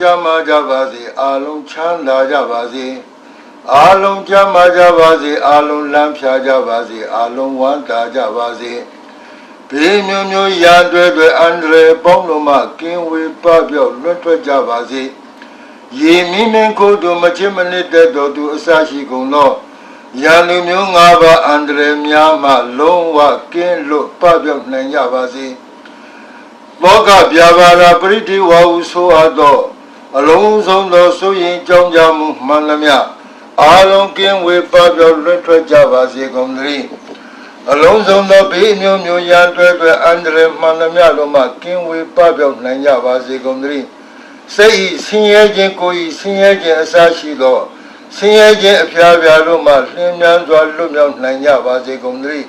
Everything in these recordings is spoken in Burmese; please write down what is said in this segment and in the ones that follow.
Jama Javasi, Alum Chanda Javasi, Alum Jama Javasi, Alum Lampia Javasi, Alum Wanta Javasi, Pinu Yandre Andre Pomloma, King with Pabio, Lutra Javasi, Yeminen Kodu Machimani Dedo to Asashi Gono, Yanum Ava Andre Miyama, Longwa, King Look Pabio Nanyavasi, Moga Biavara Pretty Wow So Ado. Alonso no suyin Jongjamu Manamia, Alon King with Pablo Little Javasi Gondri. Alonso no Binu Yandre Andre Manamia Loma, King with Pablo Nanyavasi Gondri. Say, Singagin Koi, Singagin Asashi Lo, Singagin Piavia Loma, Limian Lumion Nanyavasi Gondri.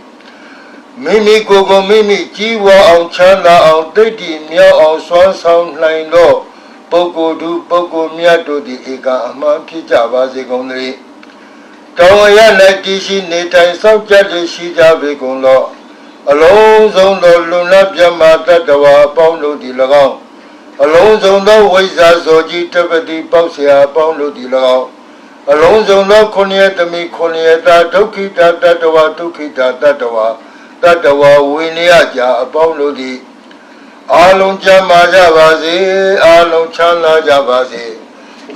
Mimi Gogo Mimi, Jiwa on Chanda on Teddy, Mia on Swan Sound Line Law. Poco do Poco Miato di Ega Aman Kijavasi Gondri. Tawaya Natishi Neta Subject Shija Vegono. Alonso no Luna Piamata Dawa Paulo di Lagao. Alonso no Wisa Zoji Tabati Pausia Paulo di Lagao. Alonso no Konietami Konieta Tokita Tatawa Tukita Tatawa Winiaja Paulo di Alum Jama Javasi, Alum Chanda Javasi,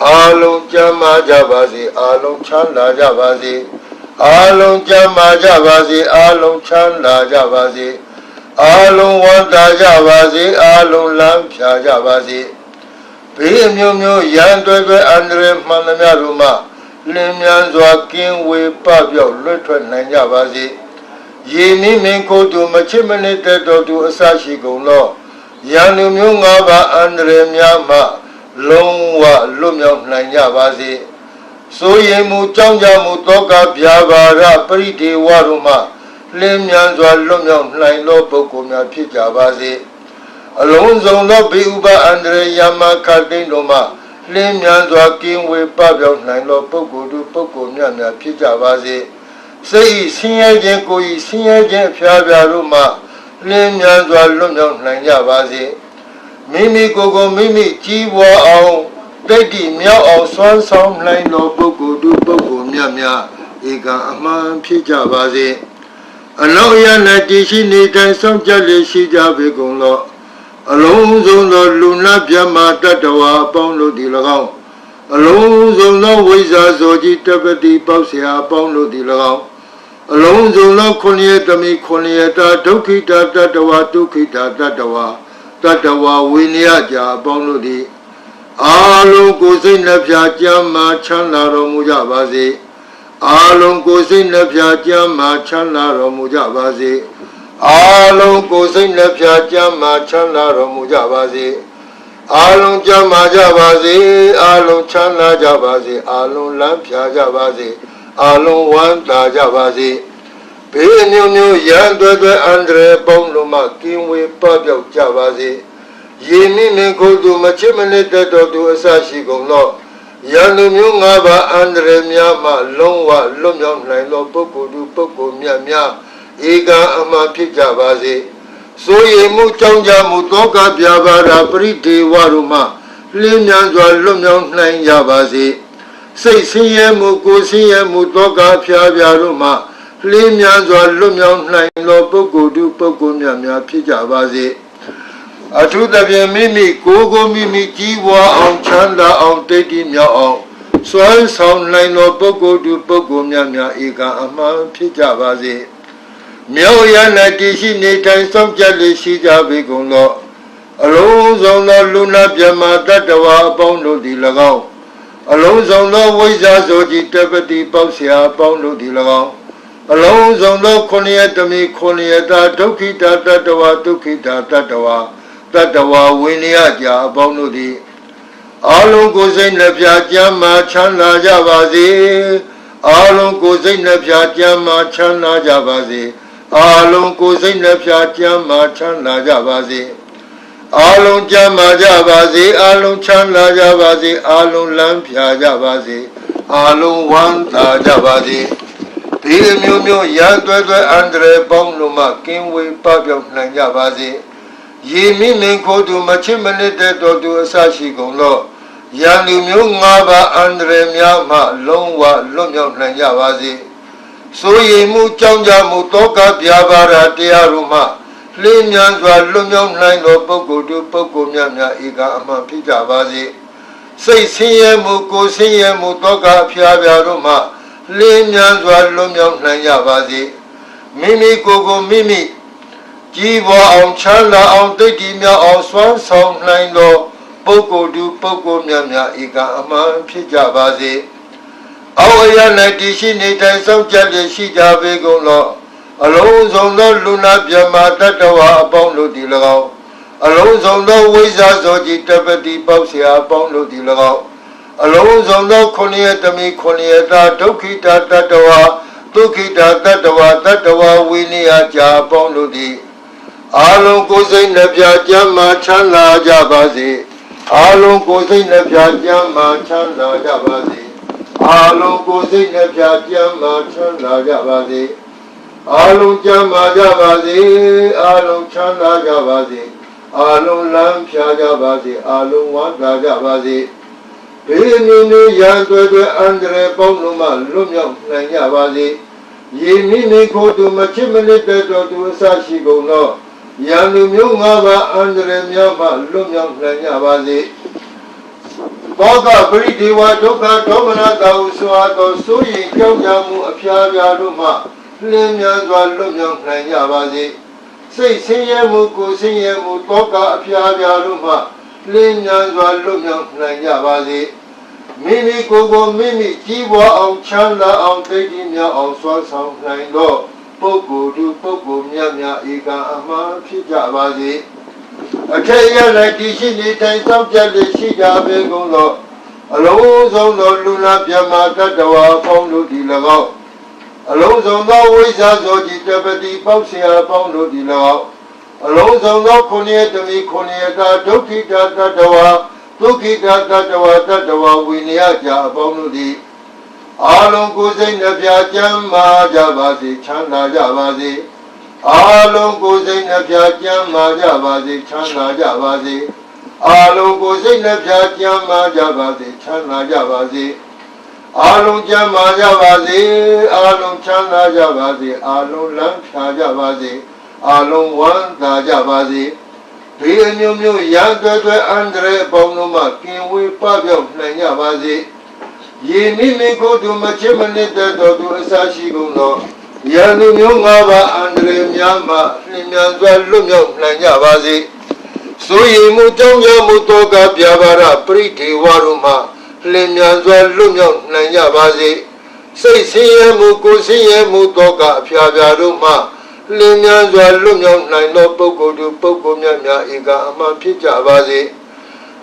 Alum Jama Javasi, Alum Chanda Javasi, Alum Jama Javasi, Alum Chanda Javasi, Alum Wanta Javasi, Alum Lampia Javasi, Pinu Yandre Andre Manamia Ruma, Limian Joaquin with Pabio Little Nanyavasi, Yini Minko to Machimani Tedo to Asashi Gono. Yanum Ava Andre Miyama, Longwa Lumion Nanyavasi. So Yemu Chanja Mutoka Piavara Pretty Waruma, Limianzwa Lumion Nino Pocumia Pijavasi. Alonso no Biuba Andre Yama Cardinoma, Limianzwa King with Pabio Nino Pocudu Pocumia Pijavasi. Say, Singagin Koi, Singagin Piavaruma. Limian Lumion Nanyavasi. Mimi Gogo Mimi Jiwa on Daddy Mia on Swan Sound Line no Poco do Poco Mia Ega Aman Pijavasi. Aloya Natishi Nita Subject Shija Vegono. Alonso no Luna Piama Tatawa Paulo di Lagao. Alonso no Wisa Zoji Tabati Pausia Paulo di Lagao. Alonso no Konietami Konieta Tokita Tatawa Tukita Tatawa Winiaja Paulo di Alon Kosin Napia Jama Chanda Romujavasi. Alon Kosin Napia Jama Chanda Romujavasi. Alon Kosin Napia Jama Chanda Romujavasi. Alon Jama Javasi, Alon Chanda Javasi, Alon Lampia Javasi. Alum Wanta Javasi, Pinu Yandre Andre Pomloma, King with Pabio Javasi, Yeminen Kodu Machimani Tedo to Asashi Gono, Yanum Ava Andre Miyama, Longwa Lumion Nino Pocudu Poco Mia, Ega Ama Pijavasi. So Yemu Chanja Mutoka Piavara Pretty Waruma, Limianzwa Lumion Nanyavasi. Say Siemu Kusiemu Toka Piavaruma, Limianzwa Lumion Nino Poco do Poco Mia Pijavasi. Atuda Mimi, Gogo Mimi Jiwa on Chanda on Teddy Mia on Swan Sound Nino Poco do Poco Mia Ega Aman Pijavasi. Mioya Natishi Nita Subject Shija Vegono. Alonso no Luna Piama Tatawa Paulo di Lagao. Alonso no Wisa Zoji Tabati Pausia Paulo di Lagao. Alonso no Konietami Konieta Tokita Tatawa Winiaja Paulo di Alon Kosin Napia Jama Chanda Javasi. Alon Kosin Napia Jama Chanda Javasi. Alon Kosin Napia Jama Chanda Javasi. Alum Jama Javasi, Alum Chanda Javasi, Alum Lampia Javasi, Alum Wanta Javasi. Pinu Yandre Andre Pomloma, King with Pabio Nanyavasi. Yeminen Kodu Machimani Tedo to Asashi Gono. ရန်သူမျိုး၅ပါးအန္တရာယ်များမှလုံးဝလွတ်မြောက်နိုင်ကြပါစေဆိုရင်မှုကြောင့်ကြမှုတောကပြာပါရာတရားတို့မှလင်းမြန်စွာလွတ်မြောက်နိုင်သောပုဂ္ဂိုလ်တို့ပုဂ္ဂိုလ်များများဧကအမှန်ဖြစ်ကြပါစေစိတ်ဆင်းရဲမှုကိုယ်ဆင်းရဲမှုတောကအဖျားပြာတို့မှလင်းမြန်စွာလွတ်မြောက်နိုင်ကြပါစေမိမိကိုယ်ကိုမိမိကြီးပွားအောင်ချမ်းသာအောင်တည်တည်မြောက်အောင်စွမ်းဆောင်နိုင်သောပုဂ္ဂိုလ်တို့ပုဂ္ဂိုလ်များများဧကအမှန်ဖြစ်ကြပါစေအောက်အရ၌တည်ရှိနေတိုင်းစောင့်ကြလျက်ရှိကြပေကုန်လောအလုံးစုံသောလူနာမြမတတ္တဝါအပေါင်းတို့သည်၎င်းအလုံးစုံသောဝိဇ္ဇာဇောတိတပတိပေါက်เสียအပေါင်းတို့သည်၎င်းအလုံးစုံသောခொနည်းတမိခொနည်းသာဒုက္ခိတတတ္တဝါဒုက္ခိတတတ္တဝါဝိနည်းအကြာအပေါင်းတို့သည်အာလုံးကိုယ်စိတ်နှပြကျမ်းမာချမ်းသာကြပါစေအာလုံးကိုယ်စိတ်နှပြကျမ်းမာချမ်းသာကြပါစေအာလုံးကိုယ်စိတ်နှပြကျမ်းမာချမ်းသာကြပါစေအာလုံးကျမ်းမာကြပါစေအာလုံးချမ်းသာကြပါစေအာလုံးလမ်းဖြာကြပါစေအာလုံးဝမ်းသာကြပါစေဘေးမျိုးမျိုးရန်တွေ့အန္တရာယ်ပေါင်းလုံးမှလွတ်မြောက်နိုင်ကြပါစေယေမိမိကိုယ်သူမချစ်မနစ်တဲ့တော်သူအစရှိကုန်သောရန်သူမျိုး၅ပါးအန္တရာယ်များမှလွတ်မြောက်နိုင်ကြပါစေဘောကပရိဒေဝဒုက္ခဒေါမနတာဟုဆိုအပ်သောဆိုရင်ကြောက်ကြမှုအဖျားပြားတို့မှလင်းမြန်စွာလွတ်မြောက်နိုင်ကြပါစေစိတ်ဆင်းရဲမှုကိုယ်ဆင်းရဲမှုတောကအဖျားပြားတို့မှလင်းမြန်စွာလွတ်မြောက်နိုင်ကြပါစေမိမိကိုယ်ကိုမိမိကြီးပွားအောင်ချမ်းသာအောင်တည်တည်မြောက်အောင်စွမ်းဆောင်နိုင်သောပုဂ္ဂိုလ်တို့ပုဂ္ဂိုလ်များများဧကအမှန်ဖြစ်ကြပါစေအထက်ရ၌တည်ရှိနေတိုင်းစောင့်ကြလျက်ရှိကြပေကုန်သောအလုံးစုံသောလူနာမြမတတ္တဝါပေါင်းတို့သည်၎င်းအလုံးစုံသောဝိဇ္ဇာဇောတိတပတိပေါက်เสียပေါင်းတို့သည်၎င်းအလုံးစုံသောခொနည်းတမိခொနည်းသာဒုက္ခိတတတ္တဝါဒုက္ခိတတတ္တဝါဝိနည်းကြာအပေါင်းတို့သည်အာလုံးကိုယ်စိတ်နှပြကျမ်းမာကြပါစေချမ်းသာကြပါစေအာလုံးကိုယ်စိတ်နှပြကျမ်းမာကြပါစေချမ်းသာကြပါစေအာလုံးကိုယ်စိတ်နှပြကျမ်းမာကြပါစေချမ်းသာကြပါစေအာလုံးကျမ်းမာကြပါစေအာလုံးချမ်းသာကြပါစေအာလုံးလမ်းဖြာကြပါစေအာလုံးဝမ်းသာကြပါစေဘေးအမျိုးမျိုးရန်တွေ့အန္တရာယ်ပေါင်းတို့မှကင်ဝေးပပျောက်နိုင်ကြပါစေယေမိမိကိုယ်သူမချစ်မနစ်တဲ့တော်သူအစရှိကုန်သောရန်သူမျိုး၅ပါးအန္တရာယ်များမှလျင်မြန်စွာလွတ်မြောက်နိုင်ကြပါစေဆိုရင်မှုကြောင့်ရမှုတောကပြာပါရပရိဒေဝတို့မှလျင်မြန်စွာလွတ်မြောက်နိုင်ကြပါစေစိတ်ဆင်းရဲမှုကိုယ်ဆင်းရဲမှုတောကအဖျားပြာတို့မှလျင်မြန်စွာလွတ်မြောက်နိုင်သောပုဂ္ဂိုလ်တို့ပုဂ္ဂိုလ်များများဧကအမှန်ဖြစ်ကြပါစေ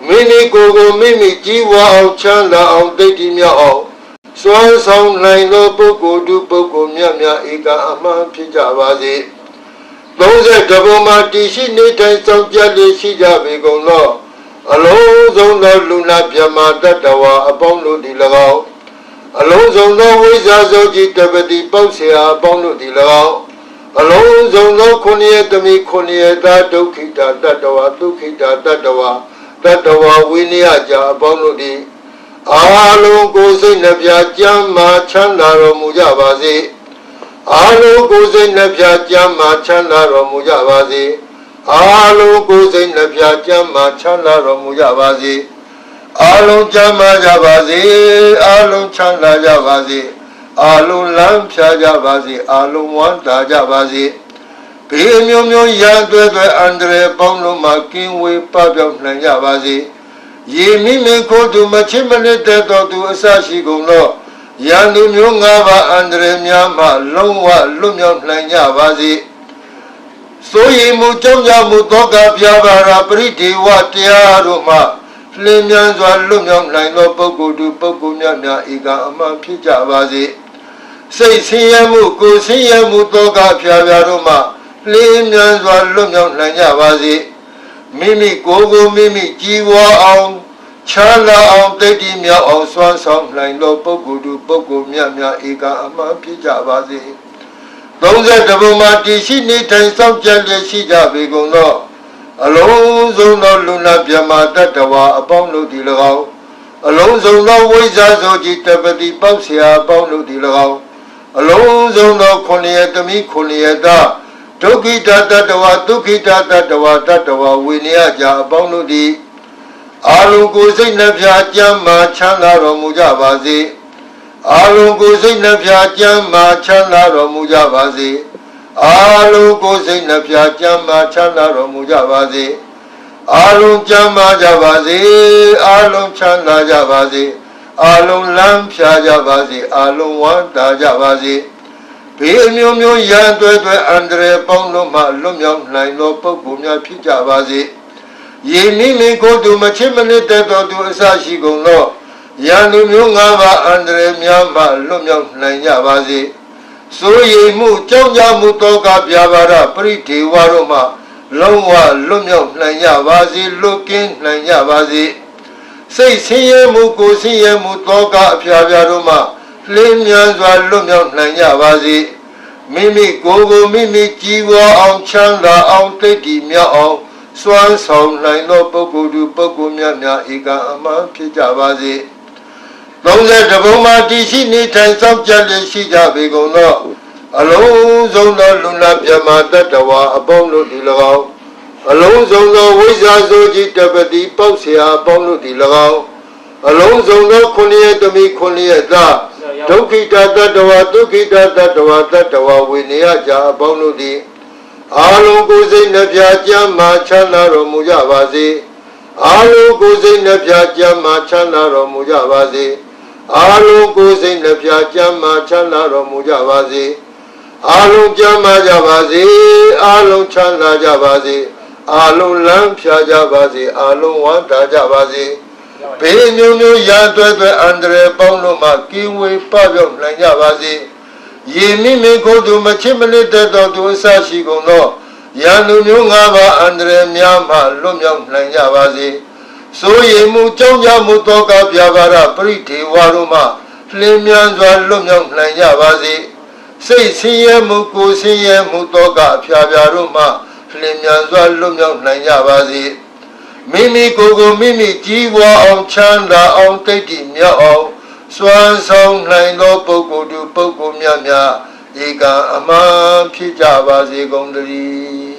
မိမိကိုယ်ကိုမိမိကြီးပွားအောင်ချမ်းသာအောင်တည်တည်မြောက်အောင်စွမ်းဆောင်နိုင်သောပုဂ္ဂိုလ်တို့ပုဂ္ဂိုလ်များများဧကအမှန်ဖြစ်ကြပါစေ30ဘုံမှာတည်ရှိနေတိုင်းစောင့်ကြလျက်ရှိကြပေကုန်သောအလုံးစုံသောလူနာမြမတတ္တဝါအပေါင်းတို့သည်၎င်းအလုံးစုံသောဝိဇ္ဇာဇောတိတပတိပေါက်เสียအပေါင်းတို့သည်၎င်းအလုံးစုံသောခொနည်းတမိခொနည်းသာဒုက္ခိတတတ္တဝါဒုက္ခိတတတ္တဝါဝိနည်းကြာအပေါင်းတို့သည်အာလုံးကိုယ်စိတ်နှပြကျမ်းမာချမ်းသာတော်မူကြပါစေအာလုံးကိုယ်စိတ်နှပြကျမ်းမာချမ်းသာတော်မူကြပါစေအာလုံးကိုယ်စိတ်နှပြကျမ်းမာချမ်းသာတော်မူကြပါစေအာလုံးကျမ်းမာကြပါစေအာလုံးချမ်းသာကြပါစေအာလုံးလမ်းဖြာကြပါစေအာလုံးဝမ်းသာကြပါစေဘေးမျိုးမျိုးရန်တွေ့အန္တရာယ်ပေါင်းလုံးမှကင်းဝေးပပျောက်နိုင်ကြပါစေယေမိမိကိုယ်သူမချစ်မနစ်တဲ့တော်သူအစရှိကုန်သောရန်သူမျိုး၅ပါးအန္တရာယ်များမှလုံးဝလွတ်မြောက်နိုင်ကြပါစေဆိုရင်မူကြောင့်ကြမှုတောကပြာပါရာပရိဒေဝတရားတို့မှလင်းမြန်စွာလွတ်မြောက်နိုင်သောပုဂ္ဂိုလ်တို့ပုဂ္ဂိုလ်များများဧကအမှန်ဖြစ်ကြပါစေစိတ်ဆင်းရဲမှုကိုယ်ဆင်းရဲမှုတောကပြာတို့မှလင်းမြန်စွာလွတ်မြောက်နိုင်ကြပါစေမိမိကိုယ်ကိုမိမိကြည်ဝါအောင်ချမ်းသာအောင်တည်တည်မြောက်အောင်စွမ်းဆောင်နိုင်သောပုဂ္ဂိုလ်တို့ပုဂ္ဂိုလ်များများဧကအမှန်ဖြစ်ကြပါစေ30ဘုံမှာတည်ရှိနေတိုင်းစောင့်ကြလျက်ရှိကြပေကုန်သောအလုံးစုံသောလူနာမြမတတ္တဝါအပေါင်းတို့သည်၎င်း အလုံးစုံသောဝိဇ္ဇာဆိုကြည်တပတိပေါက်เสียပေါင်းတို့ဒီ၎င်းအလုံးစုံသောခုနှစ်ရသမီးခုနှစ်ရသားဒုက္ခိတတတဝဒုက္ခိတတတဝတတဝဝိနည်းကြအပေါင်းတို့သည်အာလုံးကိုယ်စိတ်နှဖျားကြမ်းမှချမ်းသာတော်မူကြပါစေအာလုံးကိုယ်စိတ်နှဖျားကြမ်းမှချမ်းသာတော်မူကြပါစေအာလုံးကိုယ်စိတ်နှဖျားကြမ်းမှချမ်းသာတော်မူကြပါစေအာလုံးကြမ်းမှကြပါစေအာလုံးချမ်းသာကြပါစေအာလုံးလမ်းဖြာကြပါစေအာလုံးဝမ်းသာကြပါစေဘေးအမျိုးမျိုးရန်တွဲတွဲအန္တရာယ်ပေါင်းတို့မှလွတ်မြောက်နိုင်သောပုဂ္ဂိုလ်များဖြစ်ကြပါစေယေမိမိကိုယ်သူမချစ်မနစ်တဲ့တော်သူအစရှိကုန်သောရန်သူမျိုး၅ပါးအန္တရာယ်များမှလွတ်မြောက်နိုင်ကြပါစေစိုးရိမ်မှုကြောက်ကြမှုတောကပြာပါဒပရိဒေဝတို့မှလုံးဝလွတ်မြောက်နိုင်ကြပါစေလွတ်ကင်းနိုင်ကြပါစေစိတ်ဆင်းရဲမှုကိုယ်ဆင်းရဲမှုတောကအဖျားဖျားတို့မှလင်းမြန်စွာလွတ်မြောက်နိုင်ကြပါစေမိမိကိုယ်ကိုမိမိကြည်ဝါအောင်ချမ်းသာအောင်တိတ်တည်မြောက်အောင်စွမ်းဆောင်နိုင်သောပုဂ္ဂိုလ်သူပုဂ္ဂိုလ်များများဧကအမှန်ဖြစ်ကြပါစေ30ဘုံမှာတည်ရှိနေထိုင်စောင့်ကြလျက်ရှိကြပေကုန်သောအလုံးစုံသောလူနာမြတ်မာတတဝါအပေါင်းတို့ဒီ၎င်းအလုံးစုံသောဝိဇ္ဇာဆိုကြည်တပတိပေါက်เสียအပေါင်းတို့ဒီ၎င်းအလုံးစုံသောခုနှစ်ရသမီးခုနှစ်ရသားဒုက္ခိတတတဝါဒုက္ခိတတတဝါတတဝါဝိနည်းကြအပေါင်းတို့သည်အာလုံးကိုယ်စိတ်နှဖျားကြမ်းမှချမ်းသာတော်မူကြပါစေအာလုံးကိုယ်စိတ်နှဖျားကြမ်းမှချမ်းသာတော်မူကြပါစေအာလုံးကိုယ်စိတ်နှဖျားကြမ်းမှချမ်းသာတော်မူကြပါစေအာလုံးကြမ်းမှကြပါစေအာလုံးချမ်းသာကြပါစေအာလုံးလမ်းဖြာကြပါစေအာလုံးဝမ်းသာကြပါစေဘေးမျိုးမျိုးရန်တွဲတွဲအန္တရာယ်ပေါင်းတို့မှကင်းဝေးပပျောက်နိုင်ကြပါစေယေမိမိကိုယ်သူမချစ်မနစ်တဲ့တော်သူအစရှိကုန်သောရန်သူမျိုး၅ပါးအန္တရာယ်များမှလွတ်မြောက်နိုင်ကြပါစေစိုးရိမ်မှုကြောက်ကြမှုတောကပြာပါဒပရိဒေဝတို့မှလင်းမြန်စွာလွတ်မြောက်နိုင်ကြပါစေစိတ်ဆင်းရဲမှုကိုယ်ဆင်းရဲမှုတောကအဖျားဖျားတို့မှလင်းမြန်စွာလွတ်မြောက်နိုင်ကြပါစေမိမိကိုယ်ကိုမိမိကြည်ဝါအောင်ချမ်းသာအောင်တိတ်တည်မြောက်အောင်စွမ်းဆောင်နိုင်သောပုဂ္ဂိုလ်သူပုဂ္ဂိုလ်များများဧကအမှန်ဖြစ်ကြပါစေကုန်သတည်း